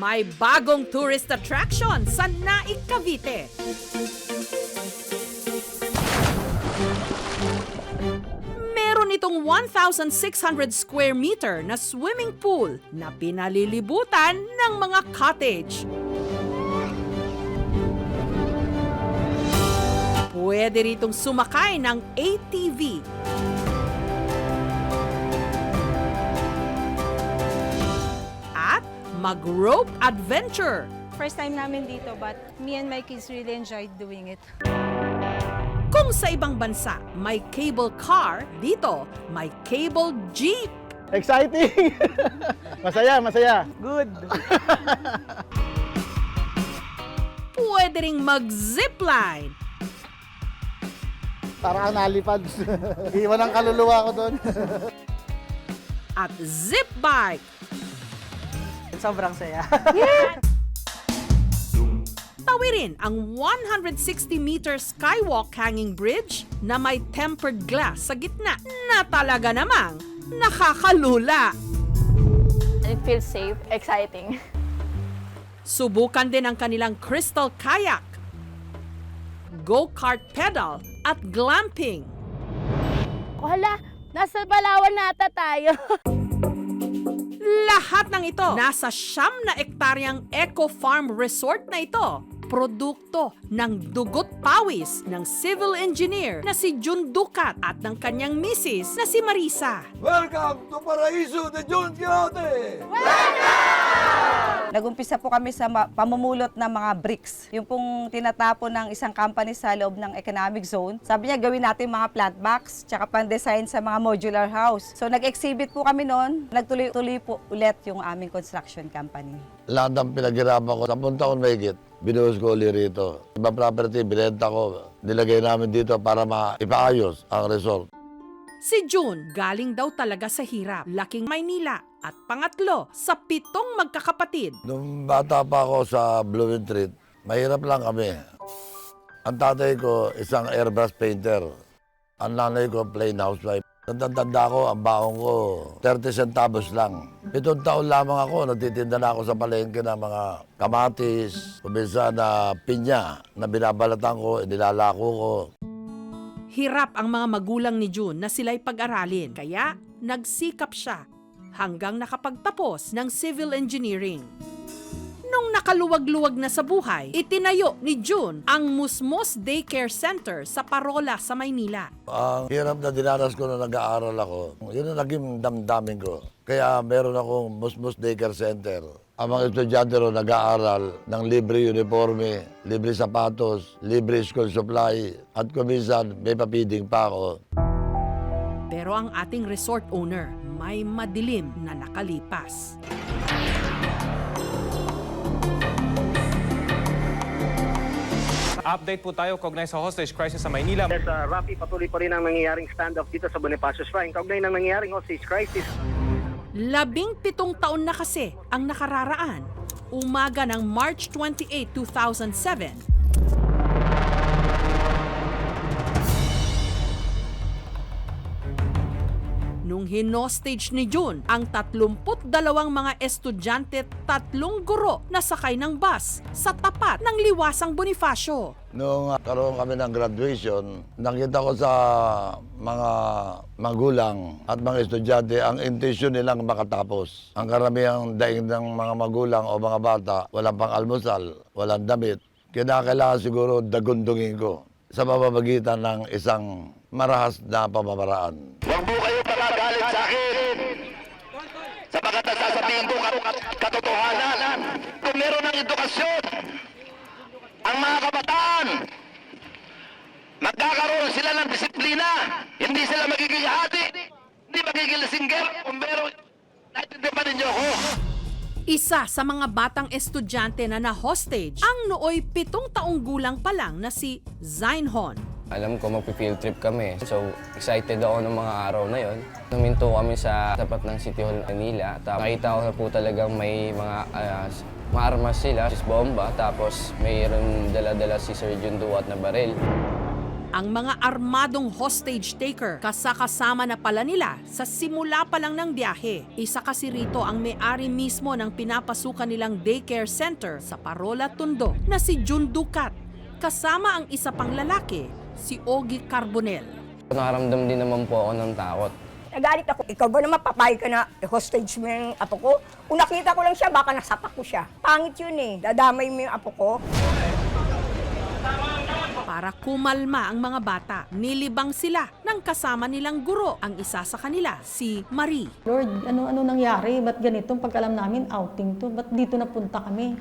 May bagong tourist attraction sa Naik, Cavite. Meron itong 1,600 square meter na swimming pool na pinalilibutan ng mga cottage. Pwede ritong sumakay ng ATV. At mag-rope adventure. First time namin dito, but me and my kids really enjoyed doing it. Kung sa ibang bansa may cable car, dito may cable jeep. Exciting! Masaya, masaya. Good. Pwede ring mag-zipline. Para kang nalipad. Iwan ang kaluluwa ko doon. At zip bike. Sobrang saya. Tawirin ang 160-meter skywalk hanging bridge na may tempered glass sa gitna na talaga namang nakakalula. It feels safe, exciting. Subukan din ang kanilang crystal kayak, go-kart pedal at glamping. Hala, nasa Palawan nata tayo. Lahat ng ito nasa 9 na ektaryang Eco Farm Resort na ito. Produkto ng dugot pawis ng civil engineer na si Jun Ducat at ng kanyang misis na si Marisa. Welcome to Paraiso de Don Quixote! Nagumpisa po kami sa pamumulot ng mga bricks. Yung pong tinatapon ng isang company sa loob ng economic zone. Sabi niya gawin natin mga plant box, tsaka pan-design sa mga modular house. So nag-exhibit po kami noon. Nagtuloy-tuloy po ulit yung aming construction company. Lahat ng pinaghirapan ko, 10 taon mahigit, binuhos ko ulit rito. Ibang property, binenta ko, nilagay namin dito para ipaayos ang resort. Si June galing daw talaga sa hirap, laking Maynila at pangatlo sa 7 magkakapatid. Nung bata pa ako sa Blooming Treat, mahirap lang kami. Ang tatay ko, isang airbrush painter. Ang nanay ko, plain housewife. Tanda ko, ang baong ko, 30 centavos lang. 7 taon lamang ako, nagtitinda na ako sa palengke ng mga kamatis, kumisa na pinya na binabalatan ko, nilalako ko. Hirap ang mga magulang ni June na sila'y pag-aralin, kaya nagsikap siya hanggang nakapagtapos ng civil engineering. Nung nakaluwag-luwag na sa buhay, itinayo ni June ang Musmos Daycare Center sa Parola sa Maynila. Ang hirap na dinanas ko nung nag-aaral ako, yun ang naging damdamin ko. Kaya meron akong Musmos Daycare Center. Ang mga estudyante ro nag-aaral ng libre uniforme, libre sapatos, libre school supply, at kuminsan may papiding pa ako. Pero ang ating resort owner may madilim na nakalipas. Update po tayo kaugnay sa hostage crisis sa Maynila. Yes, Rafi, patuloy pa rin ang nangyayaring standoff dito sa Bonifacio Shrine. Kaugnay ng nangyayaring hostage crisis. 17 taon na kasi ang nakararaan. Umaga ng March 28, 2007. Nung hinostage ni June ang 32 mga estudyante at 3 guro na sakay ng bus sa tapat ng liwasang Bonifacio. Nung karoon kami ng graduation, nakita ko sa mga magulang at mga estudyante ang intensyon nilang makatapos. Ang karamihang daing ng mga magulang o mga bata, walang pang-almusal, walang damit. Kinakailangan siguro dagundungin ko sa pamamagitan ng isang marahas na pamamaraan. Huwag po kayo magagalit sa akin sapagkat sasabihin ko katotohanan. Kung meron ng edukasyon, ang mga kabataan, magkakaroon sila ng disiplina. Hindi sila magiging hati, hindi magiging lasingger. Kung meron, naintindihan pa ninyo ako. Isa sa mga batang estudyante na na-hostage ang nooy 7 taong gulang pa lang na si Zainhon. Alam ko magpi-field trip kami. So, excited ako ng mga araw na yon. Huminto kami sa tapat ng City Hall Manila. Nakita ko na po talagang may mga armas sila, bomba. Tapos mayroon dala-dala si Sir Jun Ducat na baril. Ang mga armadong hostage taker kasama na pala nila sa simula pa lang ng biyahe. Isa kasi rito ang may-ari mismo ng pinapasukan nilang daycare center sa Parola, Tondo na si June Ducat. Kasama ang isa pang lalaki, si Ogie Carbonel. Nakaramdam din naman po ako ng takot. Nagalit ako, ikaw ba naman papayag ka na hostage mo yung apo ko? Kung nakita ko lang siya, baka nasapak ko siya. Pangit yun eh, dadamay mo yung apo ko. Para kumalma ang mga bata, nilibang sila ng kasama nilang guro. Ang isa sa kanila, si Marie. Lord, ano nangyari? Ba't ganito? Pag alam namin, outing to. Ba't dito napunta kami?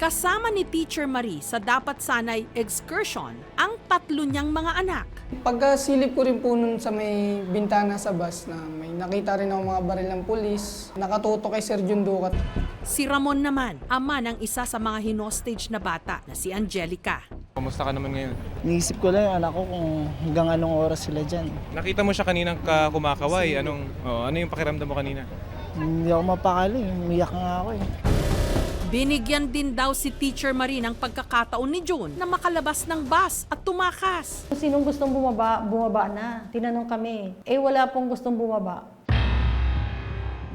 Kasama ni Teacher Marie sa dapat sanay excursion ang 3 niyang mga anak. Pagkasilip ko rin po nun sa may bintana sa bus na may nakita rin ako mga baril ng pulis, nakatuto kay Sir June Ducat. Si Ramon naman, ama ng isa sa mga hinostage na bata na si Angelica. Kamusta ka naman ngayon? Niisip ko lang yung anak ko kung hanggang anong oras sila dyan. Nakita mo siya kaninang kumakaway. Ano yung pakiramdam mo kanina? Hindi ako mapakali, umiyak nga ako eh. Binigyan din daw si Teacher Marie ng pagkakataon ni June na makalabas ng bus at tumakas. Sinong gustong bumaba na. Tinanong kami. Wala pong gustong bumaba.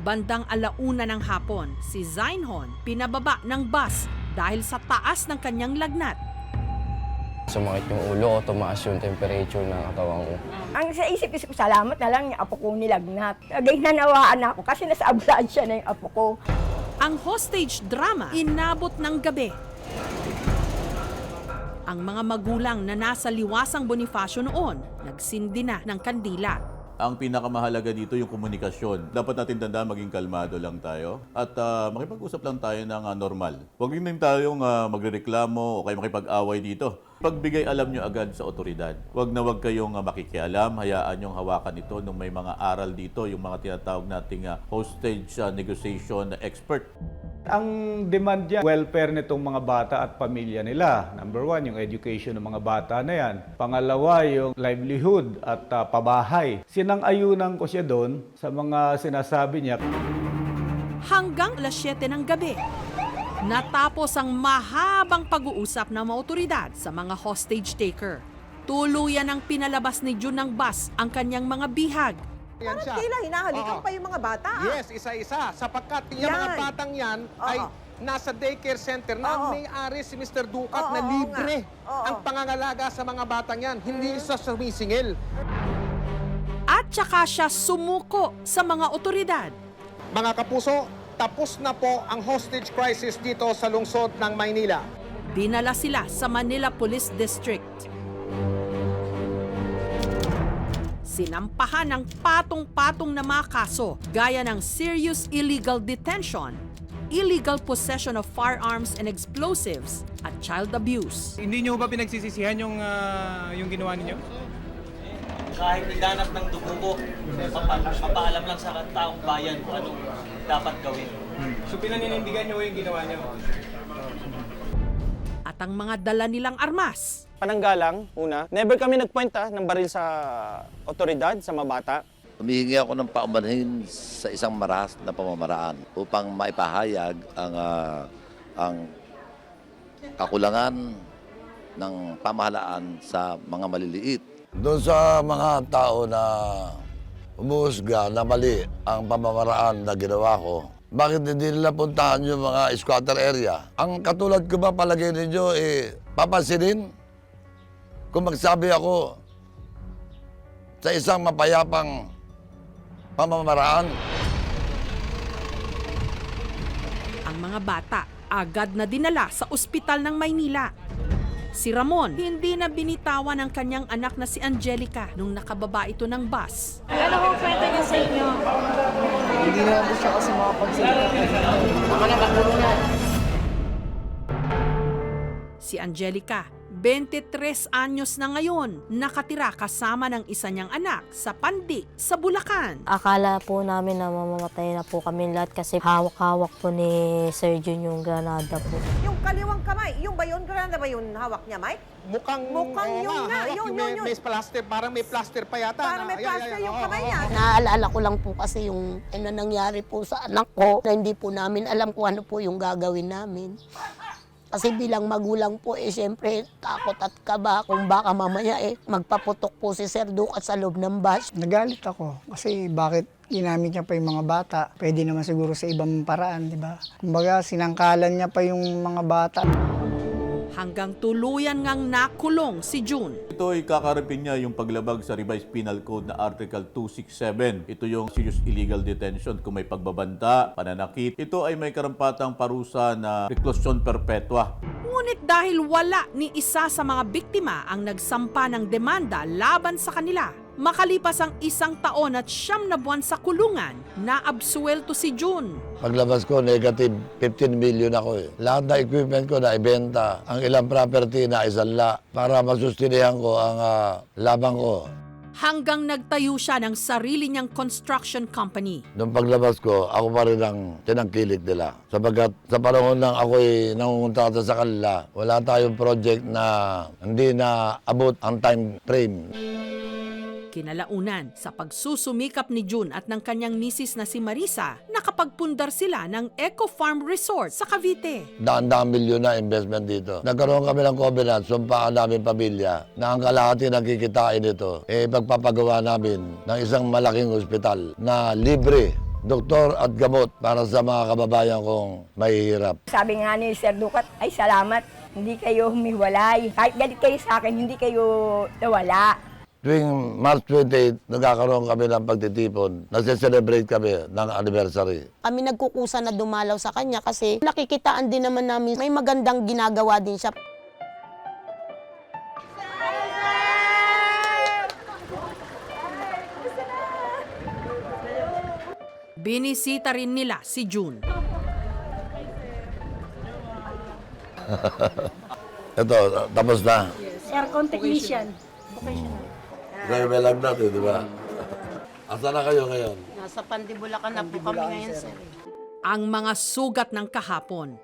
Bandang 1:00 ng hapon, si Zainhon pinababa ng bus dahil sa taas ng kanyang lagnat. Sumakit yung ulo ko, tumaas yung temperature ng katawan ko. Ang sa isip-isip, salamat na lang yung apo ko nilagnat. Agay nanawaan ako kasi nasa ambulansya na yung apo ko. Ang hostage drama inabot ng gabi. Ang mga magulang na nasa Liwasang Bonifacio noon, nagsindi na ng kandila. Ang pinakamahalaga dito yung komunikasyon. Dapat natin tandaan maging kalmado lang tayo at makipag-usap lang tayo ng normal. Huwag din tayong magrereklamo o kayo makipag-away dito. Pagbigay alam nyo agad sa otoridad. Huwag na huwag kayong makikialam. Hayaan nyong hawakan ito nung may mga aral dito, yung mga tinatawag nating hostage negotiation expert. Ang demand niya, welfare nitong mga bata at pamilya nila. Number 1, yung education ng mga bata na yan. Pangalawa, yung livelihood at pabahay. Sinang-ayunan ko siya doon sa mga sinasabi niya. Hanggang 7:00 ng gabi, natapos ang mahabang pag-uusap ng mga otoridad sa mga hostage taker. Tuluyan ang pinalabas ni June ng bus ang kanyang mga bihag. Parang tila hinahalikan pa yung mga bata. Yes, isa-isa. Sapagkat yung mga batang yan ay nasa daycare center na ang may-ari si Mr. Ducat na libre ang pangangalaga sa mga batang yan. Hindi siya sumisingil. At saka siya sumuko sa mga otoridad. Mga kapuso, tapos na po ang hostage crisis dito sa lungsod ng Maynila. Dinala sila sa Manila Police District. Sinampahan ng patong-patong na mga kaso gaya ng serious illegal detention, illegal possession of firearms and explosives, at child abuse. Hindi nyo ba pinagsisisihan yung ginawa ninyo? Kahit niganap ng dugo ko, papaalam lang sa taong bayan kung anong dapat gawin. So pinaninindigan nyo yung ginawa nyo? At ang mga dala nilang armas. Pananggalang, una, never kami nagpointa ng baril sa otoridad, sa mga bata. Humihingi ako ng paumanhin sa isang maras na pamamaraan upang maipahayag ang kakulangan ng pamahalaan sa mga maliliit. Doon sa mga tao na umuusga na mali ang pamamaraan na ginawa ko, bakit hindi nila puntahan yung mga squatter area? Ang katulad ko ba palagay ninyo, papansinin? Kung magsabi ako sa isang mapayapang pamamaraan. Ang mga bata agad na dinala sa ospital ng Maynila. Si Ramon, hindi na binitawan ng kanyang anak na si Angelica nung nakababa ito ng bus. Ano kung kwento niya sa inyo? Hindi na po siya kasi makapagsalita. Si Angelica, 23 anyos na ngayon, nakatira kasama ng isa niyang anak sa Pandi, sa Bulacan. Akala po namin na mamamatay na po kami lahat kasi hawak-hawak po ni Sir June yung granada po. Yung kaliwang kamay, yung ba yun? Granada ba yun hawak niya, Mike? Mukhang yun nga. Yun. May plaster, parang may plaster pa yata. Parang may plaster yung kamay niya. Naaalala ko lang po kasi yung nangyari po sa anak ko na hindi po namin alam kung ano po yung gagawin namin. Kasi bilang magulang po, siyempre takot at kaba kung baka mamaya magpaputok po si Sir Ducat sa loob ng bus. Nagalit ako kasi bakit ginamit niya pa yung mga bata? Pwede naman siguro sa ibang paraan, di ba? Kumbaga, sinangkalan niya pa yung mga bata. Hanggang tuluyan ngang nakulong si June. Ito ay kakarapin niya yung paglabag sa Revised Penal Code na Article 267. Ito yung serious illegal detention kung may pagbabanta, pananakit. Ito ay may karampatang parusa na reclusion perpetua. Ngunit dahil wala ni isa sa mga biktima ang nagsampa ng demanda laban sa kanila, makalipas ang 1 taon at 9 na buwan sa kulungan, naabsuelto si June. Paglabas ko, negative 15 million ako eh. Lahat na equipment ko na ibenta. Ang ilang property na isanla para masustinihan ko ang labang ko. Hanggang nagtayo siya ng sarili niyang construction company. Nung paglabas ko, ako pa rin ang tinangkilik nila. Sabagat sa panahon nang ako'y nangunguntata sa kanila, wala tayong project na hindi na abot ang time frame. Kinalaunan, sa pagsusumikap ni June at ng kanyang misis na si Marisa, nakapagpundar sila ng Eco Farm Resort sa Cavite. Daan-daang milyon na investment dito. Nagkaroon kami ng covenant, sumpaan namin pamilya, na ang kalahati ng kikitain ito, pagpapagawa namin ng isang malaking ospital na libre, doktor at gamot para sa mga kababayan kong mahihirap. Sabi nga ni Sir Ducat, ay salamat, hindi kayo humiwalay. Kahit galit kayo sa akin, hindi kayo nawala. Tuwing March 28, nagkakaroon kami ng pagtitipon. Nagse-celebrate kami ng anniversary. Kami nagkukusa na dumalaw sa kanya kasi nakikitaan din naman namin may magandang ginagawa din siya. Binisita rin nila si June. Ito, tapos na. Aircon technician. Kayo may lagnat di ba? Asa na kayo ngayon? Nasa Pandibulacan na po kami ngayon, sir. Ang mga sugat ng kahapon,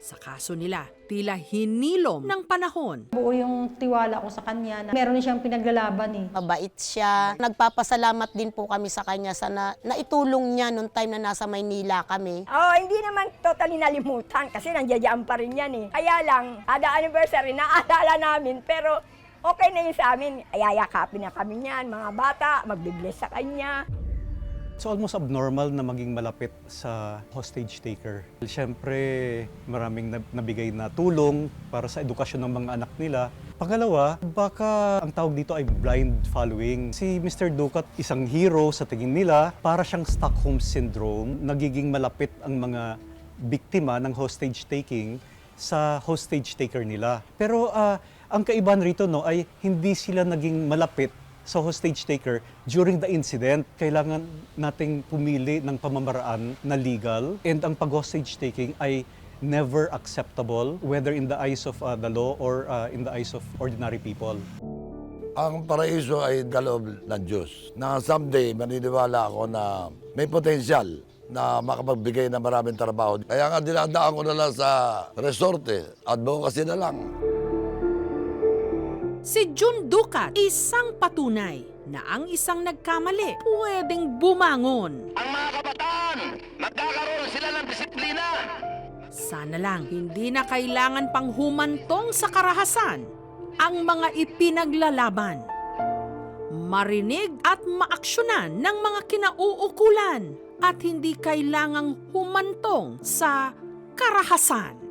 sa kaso nila, tila hinilom ng panahon. Buo yung tiwala ko sa kanya na meron siyang pinaglalaban. Mabait siya. Nagpapasalamat din po kami sa kanya sa naitulong niya nung time na nasa Maynila kami. Hindi naman totally nalimutan kasi nandiyan pa rin yan. Kaya lang, kada anniversary, naaalala namin, pero okay na yun sa amin. Ayayakapin na kami niyan, mga bata, magbibless sa kanya. It's almost abnormal na maging malapit sa hostage taker. Siyempre, maraming nabigay na tulong para sa edukasyon ng mga anak nila. Pangalawa, baka ang tawag dito ay blind following. Si Mr. Ducat, isang hero sa tingin nila, para siyang Stockholm Syndrome. Nagiging malapit ang mga biktima ng hostage taking sa hostage taker nila. Pero ang kaibahan rito ay hindi sila naging malapit sa hostage taker during the incident. Kailangan nating pumili ng pamamaraan na legal, and ang pag-hostage taking ay never acceptable whether in the eyes of the law or in the eyes of ordinary people. Ang paraiso ay kaloob ng Diyos na someday maniniwala ako na may potensyal na makapagbigay ng maraming trabaho. Kaya nga dinadaan ko na lang sa resort advocacy na lang. Si June Ducat, isang patunay na ang isang nagkamali pwedeng bumangon. Ang mga kabataan, magkakaroon sila ng disiplina. Sana lang hindi na kailangan pang humantong sa karahasan ang mga ipinaglalaban. Marinig at maaksyonan ng mga kinauukulan at hindi kailangang humantong sa karahasan.